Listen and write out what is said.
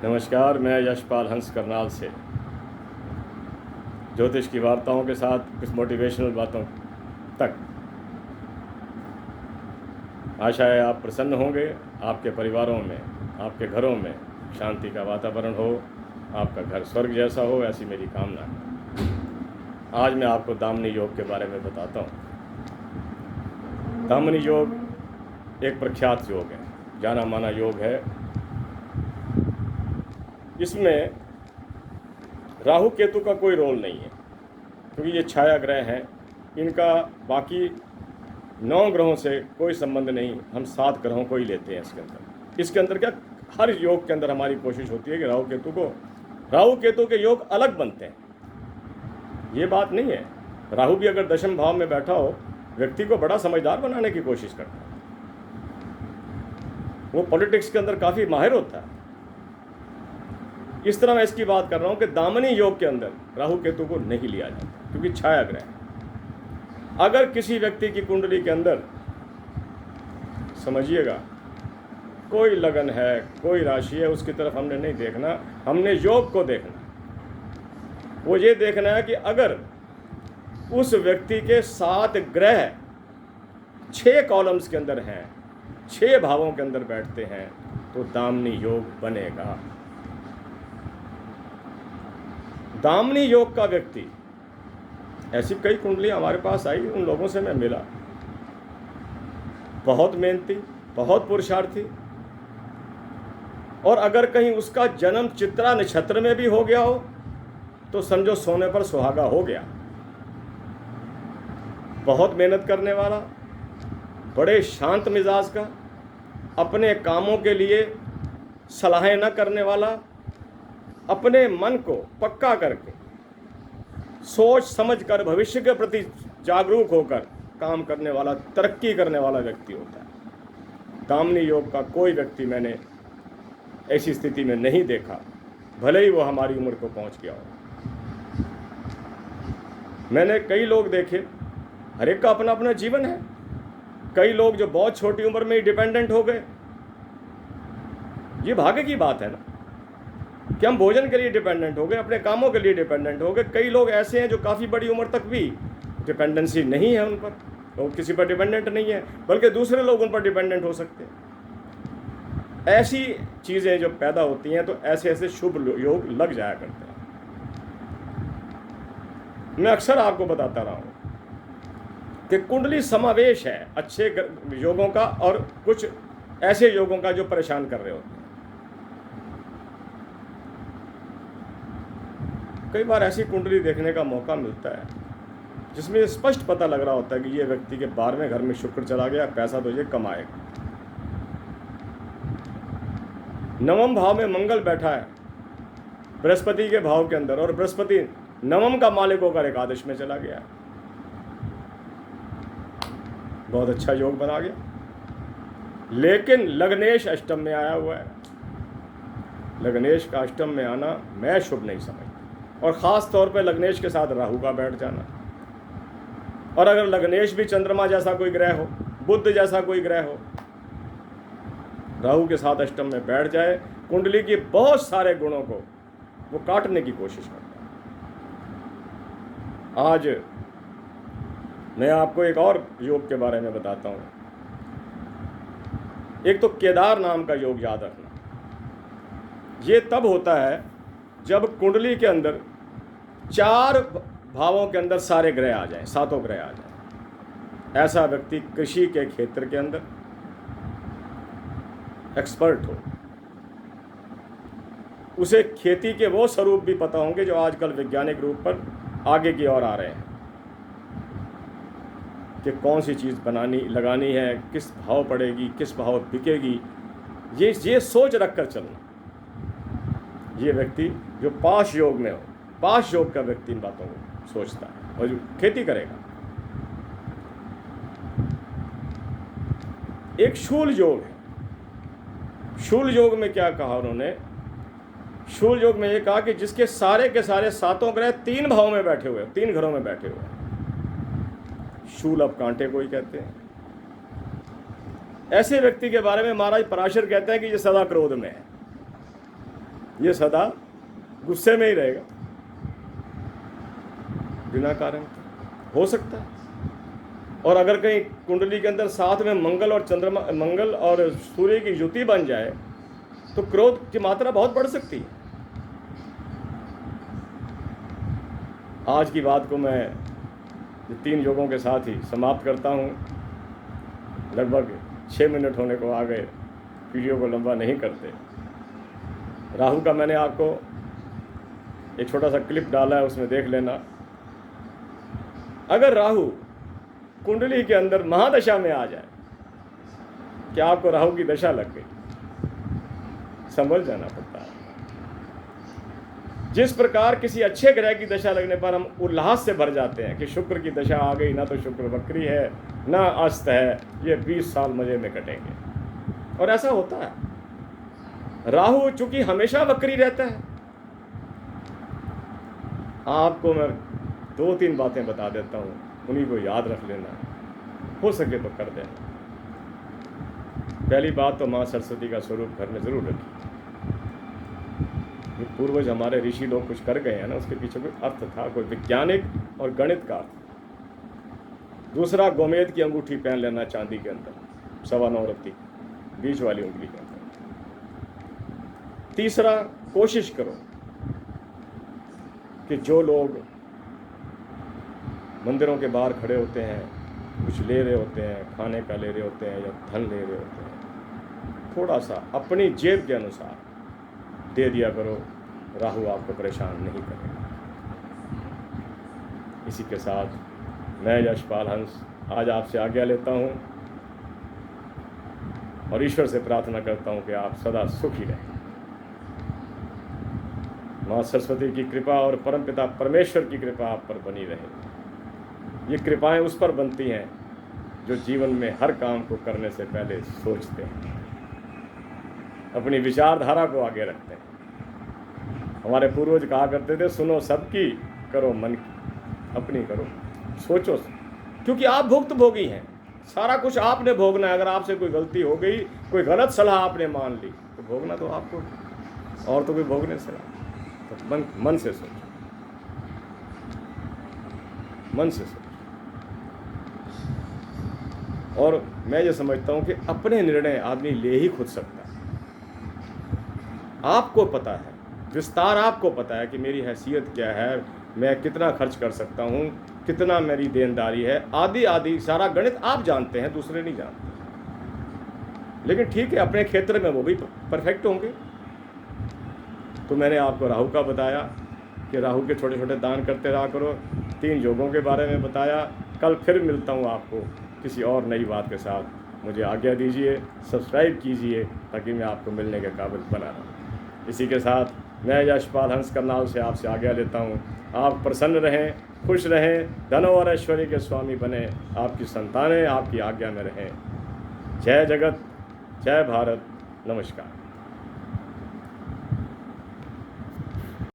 नमस्कार, मैं यशपाल हंस करनाल से ज्योतिष की वार्ताओं के साथ कुछ मोटिवेशनल बातों तक। आशा है आप प्रसन्न होंगे, आपके परिवारों में, आपके घरों में शांति का वातावरण हो, आपका घर स्वर्ग जैसा हो, ऐसी मेरी कामना है। आज मैं आपको दामिनी योग के बारे में बताता हूँ। दामिनी योग एक प्रख्यात योग है, जाना माना योग है। इसमें राहु केतु का कोई रोल नहीं है, क्योंकि ये छाया ग्रह हैं। इनका बाकी 9 ग्रहों से कोई संबंध नहीं। हम 7 ग्रहों को ही लेते हैं इसके अंदर क्या, हर योग के अंदर हमारी कोशिश होती है कि राहु केतु के योग अलग बनते हैं। ये बात नहीं है। राहु भी अगर दशम भाव में बैठा हो, व्यक्ति को बड़ा समझदार बनाने की कोशिश करता है। वो पॉलिटिक्स के अंदर काफ़ी माहिर होता है। इस तरह मैं इसकी बात कर रहा हूँ कि दामिनी योग के अंदर राहु केतु को नहीं लिया जाता, क्योंकि छाया ग्रह है। अगर किसी व्यक्ति की कुंडली के अंदर, समझिएगा, कोई लगन है, कोई राशि है, उसकी तरफ हमने नहीं देखना, हमने योग को देखना। वो ये देखना है कि अगर उस व्यक्ति के 7 ग्रह 6 कॉलम्स के अंदर हैं, 6 भावों के अंदर बैठते हैं, तो दामिनी योग बनेगा। दामिनी योग का व्यक्ति, ऐसी कई कुंडलियां हमारे पास आई, उन लोगों से मैं मिला, बहुत मेहनती, बहुत पुरुषार्थी, और अगर कहीं उसका जन्म चित्रा नक्षत्र में भी हो गया हो तो समझो सोने पर सुहागा हो गया। बहुत मेहनत करने वाला, बड़े शांत मिजाज का, अपने कामों के लिए सलाहें न करने वाला, अपने मन को पक्का करके सोच समझ कर भविष्य के प्रति जागरूक होकर काम करने वाला, तरक्की करने वाला व्यक्ति होता है। दामिनी योग का कोई व्यक्ति मैंने ऐसी स्थिति में नहीं देखा, भले ही वो हमारी उम्र को पहुंच गया हो। मैंने कई लोग देखे, हर एक का अपना अपना जीवन है। कई लोग जो बहुत छोटी उम्र में ही डिपेंडेंट हो गए, ये भाग्य की बात है ना कि हम भोजन के लिए डिपेंडेंट हो गए, अपने कामों के लिए डिपेंडेंट हो गए। कई लोग ऐसे हैं जो काफ़ी बड़ी उम्र तक भी डिपेंडेंसी नहीं है उन पर, वो किसी पर डिपेंडेंट नहीं है, बल्कि दूसरे लोग उन पर डिपेंडेंट हो सकते हैं। ऐसी चीज़ें जो पैदा होती हैं, तो ऐसे ऐसे शुभ योग लग जाया करते हैं। मैं अक्सर आपको बताता रहा हूँ कि कुंडली समावेश है अच्छे योगों का और कुछ ऐसे योगों का जो परेशान कर रहे होते हैं। कई बार ऐसी कुंडली देखने का मौका मिलता है जिसमें स्पष्ट पता लग रहा होता है कि ये व्यक्ति के 12वें घर में शुक्र चला गया, पैसा तो ये कमाएगा। 9वें भाव में मंगल बैठा है बृहस्पति के भाव के अंदर, और बृहस्पति 9वें का मालिक होकर एकादश में चला गया, बहुत अच्छा योग बना गया। लेकिन लग्नेश अष्टम में आया हुआ है। लग्नेश का अष्टम में आना मैं शुभ नहीं समझता, और ख़ास तौर पे लग्नेश के साथ राहु का बैठ जाना। और अगर लग्नेश भी चंद्रमा जैसा कोई ग्रह हो, बुध जैसा कोई ग्रह हो, राहु के साथ अष्टम में बैठ जाए, कुंडली के बहुत सारे गुणों को वो काटने की कोशिश करता है। आज मैं आपको एक और योग के बारे में बताता हूँ। एक तो केदार नाम का योग याद रखना। ये तब होता है जब कुंडली के अंदर 4 भावों के अंदर सारे ग्रह आ जाएं, 7 ग्रह आ जाएं। ऐसा व्यक्ति कृषि के क्षेत्र के अंदर एक्सपर्ट हो, उसे खेती के वो स्वरूप भी पता होंगे जो आजकल वैज्ञानिक रूप पर आगे की ओर आ रहे हैं, कि कौन सी चीज़ लगानी है, किस भाव पड़ेगी, किस भाव बिकेगी, ये सोच रख कर चलना। ये व्यक्ति जो पाश योग में हो, पाश योग का व्यक्ति इन बातों को सोचता है और जो खेती करेगा। एक शूल योग है। शूल योग में क्या कहा उन्होंने? शूल योग में ये कहा कि जिसके सारे के सारे 7 ग्रह 3 भाव में बैठे हुए, 3 घरों में बैठे हुए हैं। शूल अब कांटे को ही कहते हैं। ऐसे व्यक्ति के बारे में महाराज पराशर कहते हैं कि ये सदा क्रोध में है। ये सदा गुस्से में ही रहेगा बिना कारण हो सकता है। और अगर कहीं कुंडली के अंदर साथ में मंगल और सूर्य की युति बन जाए तो क्रोध की मात्रा बहुत बढ़ सकती है। आज की बात को मैं 3 योगों के साथ ही समाप्त करता हूँ। लगभग 6 मिनट होने को आ गए, वीडियो को लंबा नहीं करते। राहु का मैंने आपको एक छोटा सा क्लिप डाला है, उसमें देख लेना। अगर राहु कुंडली के अंदर महादशा में आ जाए, क्या आपको राहु की दशा लग गई, संभल जाना पड़ता है। जिस प्रकार किसी अच्छे ग्रह की दशा लगने पर हम उल्लास से भर जाते हैं कि शुक्र की दशा आ गई, ना तो शुक्र वक्री है ना अस्त है, ये 20 साल मजे में कटेंगे, और ऐसा होता है। राहु चूंकि हमेशा वक्री रहता है। आपको मैं 2-3 बातें बता देता हूँ, उन्हीं को याद रख लेना, हो सके तो कर देना। पहली बात तो माँ सरस्वती का स्वरूप घर में जरूर रखिए। पूर्वज हमारे ऋषि लोग कुछ कर गए हैं ना, उसके पीछे कोई अर्थ था, कोई वैज्ञानिक और गणित का अर्थ। दूसरा, गोमेद की अंगूठी पहन लेना चांदी के अंदर, 9.25 रत्ती बीच वाली उंगली के अंदर। तीसरा, कोशिश करो कि जो लोग मंदिरों के बाहर खड़े होते हैं, कुछ ले रहे होते हैं, खाने का ले रहे होते हैं या धन ले रहे होते हैं, थोड़ा सा अपनी जेब के अनुसार दे दिया करो, राहु आपको परेशान नहीं करेगा। इसी के साथ मैं यशपाल हंस आज आपसे आज्ञा लेता हूँ और ईश्वर से प्रार्थना करता हूँ कि आप सदा सुखी रहें। माँ सरस्वती की कृपा और परमपिता परमेश्वर की कृपा आप पर बनी रहे। ये कृपाएं उस पर बनती हैं जो जीवन में हर काम को करने से पहले सोचते हैं, अपनी विचारधारा को आगे रखते हैं। हमारे पूर्वज कहा करते थे, सुनो सबकी, करो मन की, अपनी करो, सोचो, क्योंकि आप भुक्तभोगी हैं। सारा कुछ आपने भोगना है। अगर आपसे कोई गलती हो गई, कोई गलत सलाह आपने मान ली, तो भोगना तो आपको, और तो कोई भोगने से ना। तो मन से सोचो, मन से सोचो। और मैं ये समझता हूँ कि अपने निर्णय आदमी ले ही खुद सकता है। आपको पता है, विस्तार आपको पता है कि मेरी हैसियत क्या है, मैं कितना खर्च कर सकता हूँ, कितना मेरी देनदारी है, आदि आदि सारा गणित आप जानते हैं, दूसरे नहीं जानते। लेकिन ठीक है, अपने क्षेत्र में वो भी परफेक्ट होंगे। तो मैंने आपको राहु का बताया कि राहु के छोटे छोटे दान करते रहा करो, 3 योगों के बारे में बताया। कल फिर मिलता हूँ आपको किसी और नई बात के साथ। मुझे आज्ञा दीजिए, सब्सक्राइब कीजिए ताकि मैं आपको मिलने के काबिल बना रहूँ। इसी के साथ मैं यशपाल हंस करनाल से आपसे आज्ञा लेता हूँ। आप प्रसन्न रहें, खुश रहें, धन और ऐश्वर्य के स्वामी बने, आपकी संतानें आपकी आज्ञा में रहें। जय जगत, जय भारत, नमस्कार।